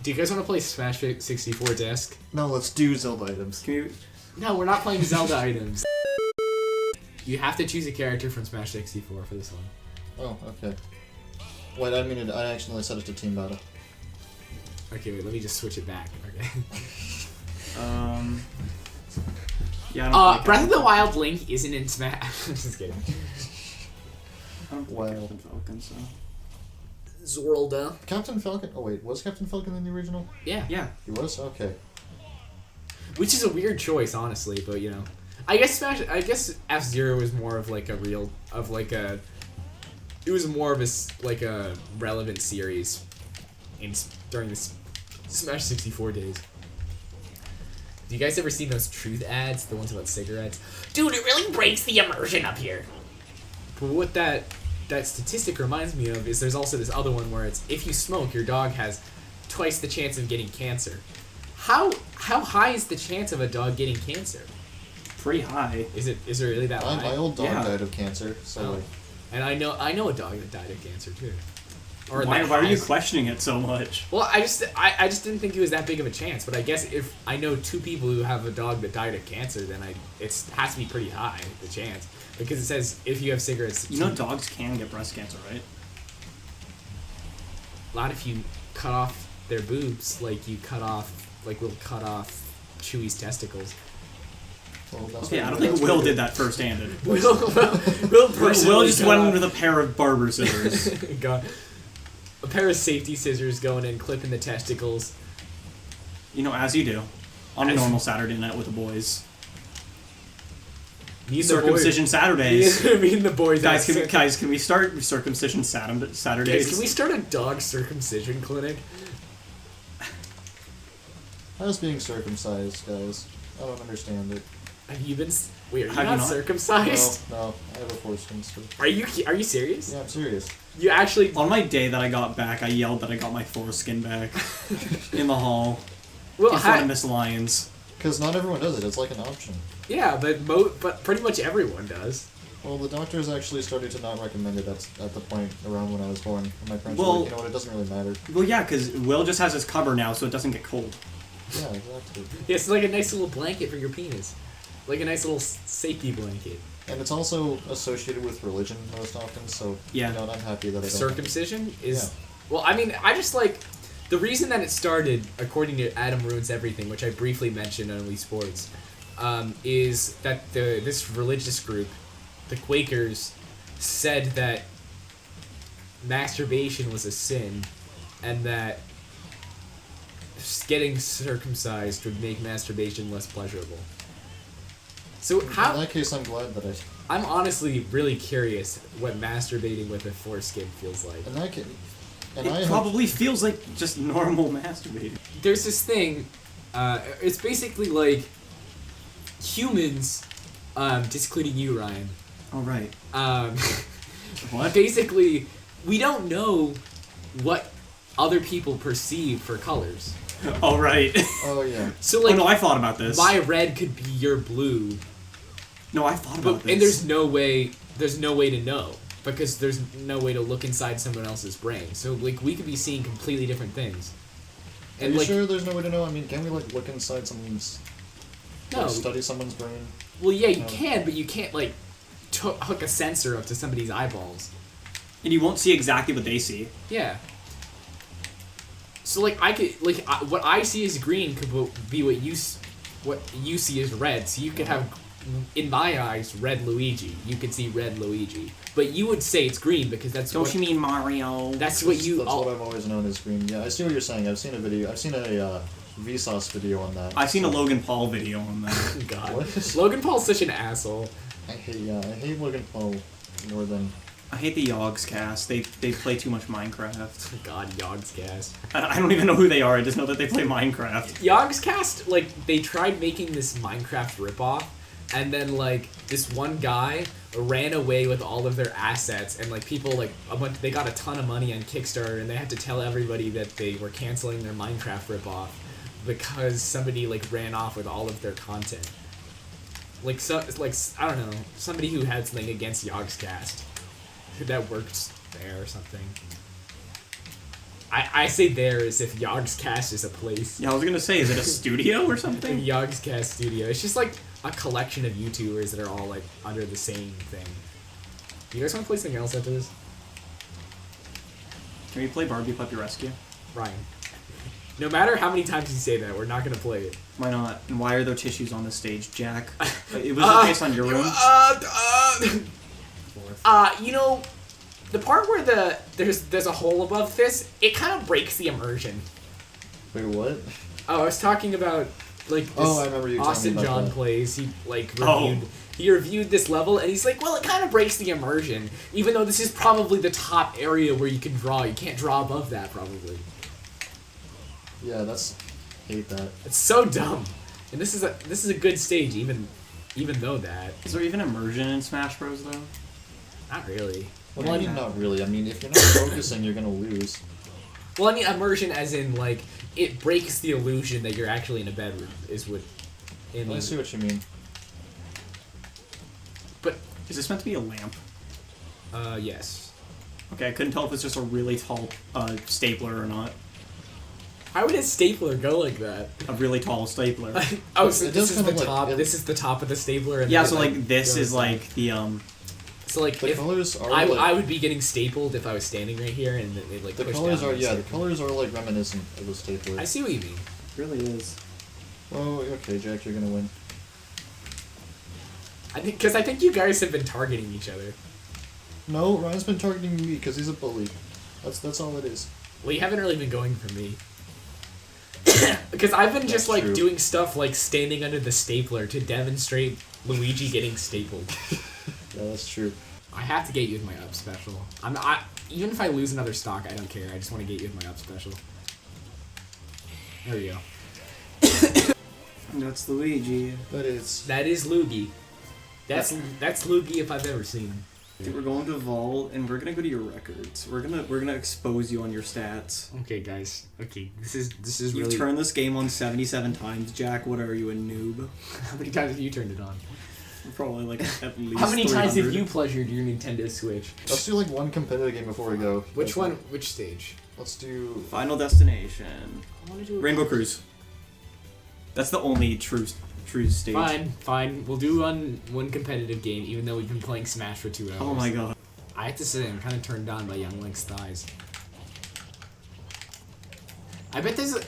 Do you guys want to play Smash 64 Disc? No, let's do Zelda items. No, we're not playing Zelda items. You have to choose a character from Smash 64 for this one. Oh, okay. Wait, I accidentally set it to team battle. Okay, wait, let me just switch it back. Okay. Yeah, I don't Breath of the Wild Link isn't in Smash. Just kidding. I don't play Captain Falcon, so... Zelda. Captain Falcon? Oh wait, was Captain Falcon in the original? Yeah. Yeah. He was? Okay. Which is a weird choice, honestly, but you know. I guess F-Zero was more of like a it was more of a relevant series during the Smash 64 days. Do you guys ever see those truth ads? The ones about cigarettes? Dude, it really breaks the immersion up here. But what that statistic reminds me of is there's also this other one where it's if you smoke, your dog has twice the chance of getting cancer. How high is the chance of a dog getting cancer? Pretty high. Is it really that high? My old dog died of cancer, so like... And I know a dog that died of cancer too. Or why are you questioning it so much? Well, I just didn't think it was that big of a chance. But I guess if I know 2 people who have a dog that died of cancer, then it has to be pretty high, the chance. Because it says if you have cigarettes... You know dogs can get breast cancer, right? Not if you cut off their boobs, like you cut off Chewie's testicles. Well, I don't think Will did that first-handed. Will just went in with a pair of barber scissors. God. A pair of safety scissors going in, clipping the testicles. You know, as you do. On a normal Saturday night with the boys. Circumcision Saturdays. Me and the boys. Guys, can we start circumcision Saturdays? Guys, can we start a dog circumcision clinic? How's being circumcised, guys? I don't understand it. Have you been... Wait, are you Have not you not? circumcised? No, I have a foreskin still. Are you serious? Yeah, I'm serious. You actually... On my day that I got back, I yelled that I got my foreskin back. In the hall. Well, in front of Miss Lyons. Because not everyone does it, it's like an option. Yeah, but pretty much everyone does. Well, the doctors actually started to not recommend it at the point around when I was born. And my parents were like, you know what, it doesn't really matter. Well, yeah, because Will just has his cover now, so it doesn't get cold. Yeah, exactly. Yeah, it's like a nice little blanket for your penis. Like a nice little safety blanket. And it's also associated with religion most often, so yeah. You know, I'm happy that I don't. Circumcision is... Yeah. Well, I mean, I just like... The reason that it started, according to Adam Ruins Everything, which I briefly mentioned on Wii Sports, is that this religious group, the Quakers, said that masturbation was a sin, and that getting circumcised would make masturbation less pleasurable. So how... In that case, I'm glad that I'm honestly really curious what masturbating with a foreskin feels like. In that case... It probably feels like just normal masturbating. There's this thing, it's basically like humans, just including you, Ryan. Oh, right. What? Basically, we don't know what other people perceive for colors. Oh, right. Oh, yeah. So, like, no, I thought about this. My red could be your blue. No, I thought about this. And there's no way to know. Because there's no way to look inside someone else's brain. So, like, we could be seeing completely different things. And Are you sure there's no way to know? I mean, can we, like, look inside someone's... No. Like, study someone's brain? Well, yeah, you can, but you can't, like, hook a sensor up to somebody's eyeballs. And you won't see exactly what they see. Yeah. So, like, I could... Like, what I see as green could be what you see as red. So you could have... In my eyes, red Luigi. You could see red Luigi. But you would say it's green because that's Don't you mean Mario? That's what you... That's what I've always known as green. Yeah, I see what you're saying. I've seen a video. I've seen a Vsauce video on that. I've seen a Logan Paul video on that. God. What? Logan Paul's such an asshole. I hate Logan Paul more than... I hate the Yogs cast. They play too much Minecraft. God, Yogs cast. I don't even know who they are. I just know that they play Minecraft. Yogs cast, like, they tried making this Minecraft ripoff. And then, like, this one guy ran away with all of their assets, and, like, people, like, they got a ton of money on Kickstarter, and they had to tell everybody that they were canceling their Minecraft ripoff because somebody, like, ran off with all of their content. Like, I don't know, somebody who had something against Yogscast that worked there or something. I say there as if Yogg's Cast is a place. Yeah, I was gonna say, is it a studio or Like something? Yogg's Cast Studio. It's just like a collection of YouTubers that are all like under the same thing. You guys want to play something else after this? Can we play Barbie Puppy Rescue? Ryan. No matter how many times you say that, we're not gonna play it. Why not? And why are there tissues on the stage, Jack? It was just based on your room. You know, the part where there's a hole above this, it kind of breaks the immersion. Wait, what? Oh, I was talking about like this Oh, I remember you telling Austin me about John that. plays. He like Oh. reviewed this level, and he's like, well, it kind of breaks the immersion, even though this is probably the top area where you can draw. You can't draw above that, probably. Yeah, hate that. It's so dumb. And this is a good stage, even though that. Is there even immersion in Smash Bros. Though? Not really. What do you mean, not really? I mean, if you're not focusing, you're gonna lose. Well, I mean immersion as in like it breaks the illusion that you're actually in a bedroom is what. I see what you mean. But Is this meant to be a lamp? yes. Okay, I couldn't tell if it's just a really tall stapler or not. How would a stapler go like that? A really tall stapler. Oh, so It this does is kind the of like- top. it- This is the top of the stapler. And Yeah, then so it, like this goes is down. like the So like The if colors are I like, would be getting stapled if I was standing right here and then they like the push colors down are and the staple. colors are like reminiscent of the stapler. I see what you mean. really is. Oh, okay, Jack, you're gonna win. I think you guys have been targeting each other. No, Ryan's been targeting me because he's a bully. That's all it is. Well, you haven't really been going for me. Because I've been just That's like true. doing stuff like standing under the stapler to demonstrate Luigi getting stapled. Yeah, that's true. I have to get you with my up special. Even if I lose another stock, I don't care. I just want to get you with my up special. There we go. That's Luigi. That is. That is Luigi. That's Luigi if I've ever seen him. Dude, we're going to Vault and we're gonna go to your records. We're gonna expose you on your stats. Okay, guys. Okay, this is You've really. turned this game on 77 times, Jack. What are you, a noob? How many times have you turned it on? Probably like at least. How many times have 300. you pleasured your Nintendo Switch? Let's do like one competitive game before we go. Which one? Which stage? Let's do. Final Destination. I want to do Rainbow Cruise. That's the only true stage. Fine. We'll do one competitive game, even though we've been playing Smash for 2 hours. Oh my god. I have to say, I'm kind of turned on by Young Link's thighs. I bet there's a...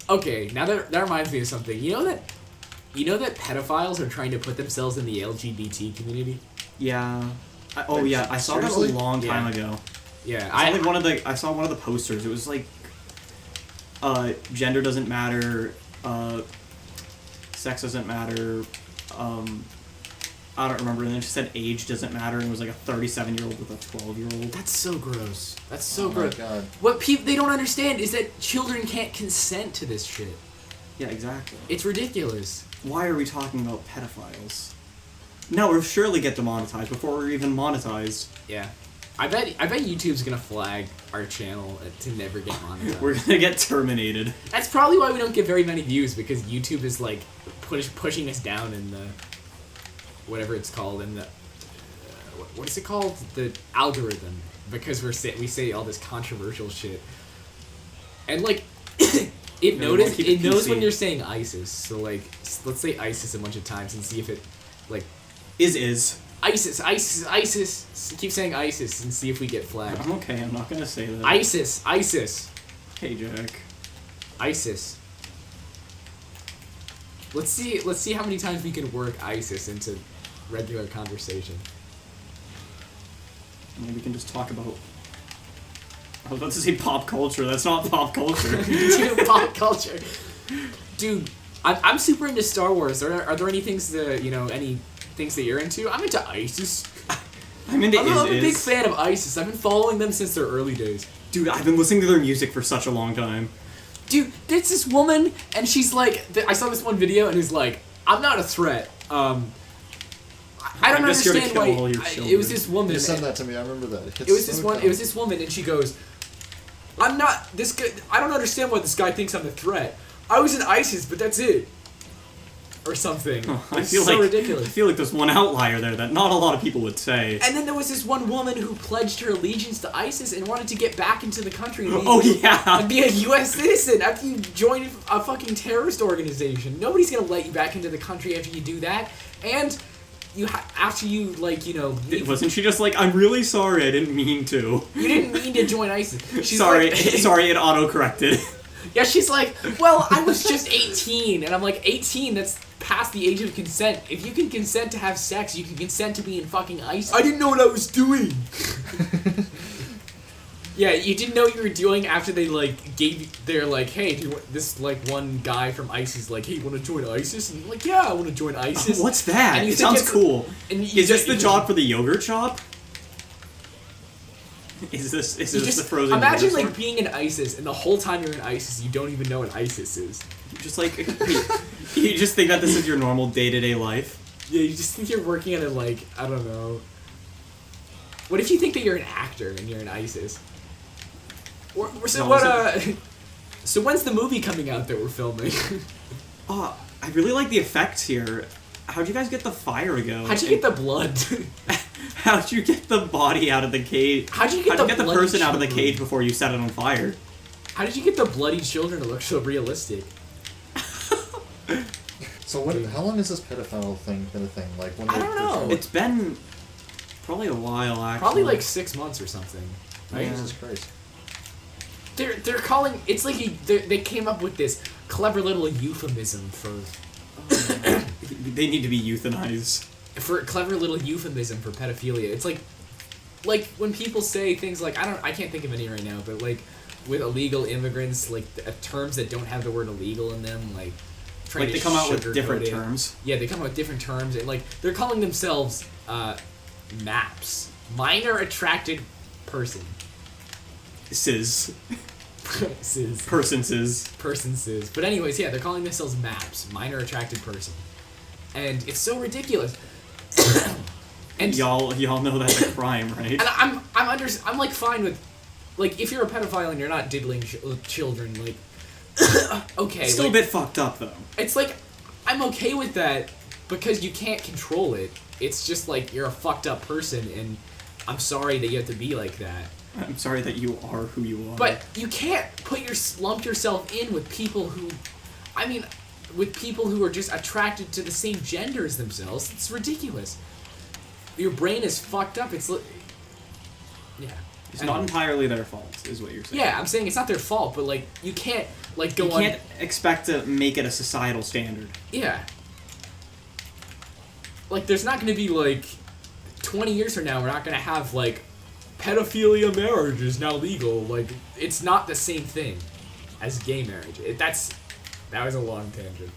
Okay, now that reminds me of something. You know that pedophiles are trying to put themselves in the LGBT community? Yeah. I saw that Seriously? a long time Yeah. ago. Yeah, I saw one of the posters. It was like, gender doesn't matter, sex doesn't matter, I don't remember, and then it said age doesn't matter, and it was like a 37-year-old with a 12-year-old. That's so gross. That's so Oh my gross. god. What they don't understand is that children can't consent to this shit. Yeah, exactly. It's ridiculous. Why are we talking about pedophiles? No, we'll surely get demonetized before we're even monetized. Yeah. I bet YouTube's gonna flag our channel to never get monetized. We're gonna get terminated. That's probably why we don't get very many views, because YouTube is like pushing us down in the whatever it's called in the what is it called, the algorithm, because we say all this controversial shit, and like it we wanna keep it knows PC. when you're saying ISIS. So like let's say ISIS a bunch of times and see if it like Is. ISIS. Keep saying ISIS and see if we get flagged. I'm okay, I'm not gonna say that. ISIS. Hey, Jack. ISIS. Let's see how many times we can work ISIS into regular conversation. Maybe we can just talk about... I was about to say pop culture. That's not pop culture. Dude, pop culture. Dude, I'm super into Star Wars. Are there any things that any things that you're into? I'm into ISIS. I'm into I'm a big Is. fan of ISIS. I've been following them since their early days. Dude, I've been listening to their music for such a long time. Dude, there's this woman, and she's like, I saw this one video, and it's like, I'm not a threat. I don't I'm just here to understand kill why. all your It children. was this woman. You sent that to me. I remember that. It was this woman, and she goes, "I'm not this guy. I don't understand why this guy thinks I'm a threat. I was in ISIS, but that's it." or something. I It's feel so like ridiculous. I feel like there's one outlier there that not a lot of people would say. And then there was this one woman who pledged her allegiance to ISIS and wanted to get back into the country and Oh yeah. be a U.S. citizen after you join a fucking terrorist organization. Nobody's gonna let you back into the country after you do that. And after you, like, you know... Wasn't she just like, I'm really sorry, I didn't mean to. You didn't mean to join ISIS. She's Sorry, like, sorry, it auto-corrected. Yeah, she's like, well, I was just 18. And I'm like, 18? That's past the age of consent. If you can consent to have sex, you can consent to be in fucking ISIS. I didn't know what I was doing. Yeah, you didn't know what you were doing after they, like, they're like, hey, do you want, this, like, one guy from ISIS, like, hey, you want to join ISIS? And you're like, yeah, I want to join ISIS. What's that? And It sounds cool. And Is this the job for the yogurt shop? Is this the frozen imagine, yogurt like, store? being in ISIS, and the whole time you're in ISIS, you don't even know what ISIS is. Just like, you just think that this is your normal day-to-day life? Yeah, you just think you're working at a, like, I don't know. What if you think that you're an actor and you're in ISIS? So when's the movie coming out that we're filming? Oh, I really like the effects here. How'd you guys get the fire to go? How'd you get the blood? How'd you get the body out of the cage? How'd you get the bloody person out of the children? cage before you set it on fire? How did you get the bloody children to look so realistic? So how long has this pedophile thing been a thing? Like, when I don't know. It's been probably a while, actually. Probably like 6 months or something, right? Yeah. Jesus Christ. They're calling it's like they came up with this clever little euphemism for They need to be euthanized. for a clever little euphemism for pedophilia. It's like when people say things like I can't think of any right now, but like with illegal immigrants, like terms that don't have the word illegal in them, like trying Like, to they come out with sugarcoat different it. terms. Yeah, they come out with different terms, and like they're calling themselves MAPs, minor attracted person. Cis. Cis. Person cis. Person cis. But anyways, yeah, they're calling themselves MAPs, minor attracted person, and it's so ridiculous. And Y'all know that's a crime, right? And I'm like fine with, like, if you're a pedophile and you're not diddling children, like, okay. Still like, a bit fucked up, though. It's like, I'm okay with that because you can't control it. It's just like you're a fucked up person, and I'm sorry that you have to be like that. I'm sorry that you are who you are. But you can't lump yourself in with people who, I mean, with people who are just attracted to the same gender as themselves. It's ridiculous. Your brain is fucked up. It's It's not entirely their fault, is what you're saying. Yeah, I'm saying it's not their fault, but like you can't like go on. You can't expect to make it a societal standard. Yeah. Like there's not going to be like 20 years from now we're not going to have like pedophilia marriage is now legal. Like it's not the same thing as gay marriage. That was a long tangent.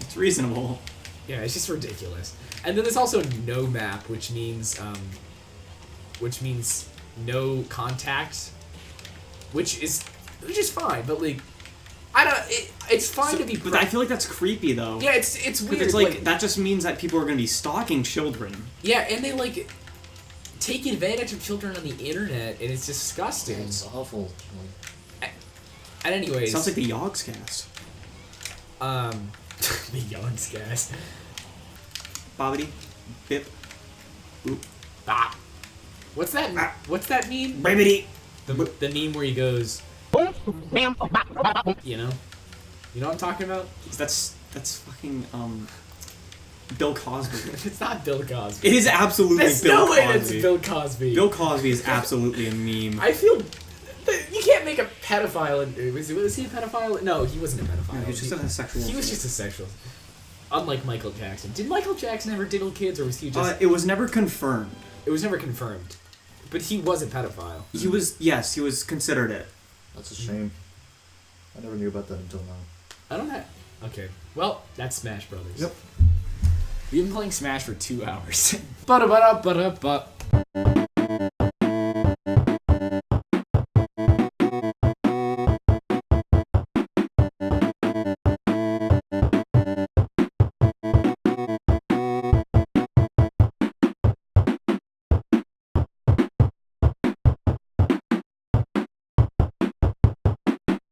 It's reasonable. Yeah, it's just ridiculous. And then there's also no map, which means no contact, which is fine, but like it's fine to be. But I feel like that's creepy though. Yeah, it's weird. It's like that just means that people are going to be stalking children. Yeah, and they like take advantage of children on the internet, and it's disgusting. Yeah, it's awful. And anyways, Sounds like the Yogscast. the Yogscast. Bobbity, bip, oop, Ah. What's that? What's that meme? bibbity. The meme where he goes, you know what I'm talking about? That's fucking Bill Cosby. It's not Bill Cosby. It is absolutely There's Bill no Cosby. way that's Bill Cosby. Bill Cosby is absolutely a meme. I feel you can't make a pedophile. Was he a pedophile? No, he wasn't a pedophile. No, he was just a sexual. He was just a sexual. Unlike Michael Jackson. Did Michael Jackson ever diddle kids, or was he just? It was never confirmed. It was never confirmed. But he was a pedophile. He was considered it. That's a shame. I never knew about that until now. I don't know. Okay. Well, that's Smash Brothers. Yep. We've been playing Smash for 2 hours. Ba-da-ba-da-ba-da-ba.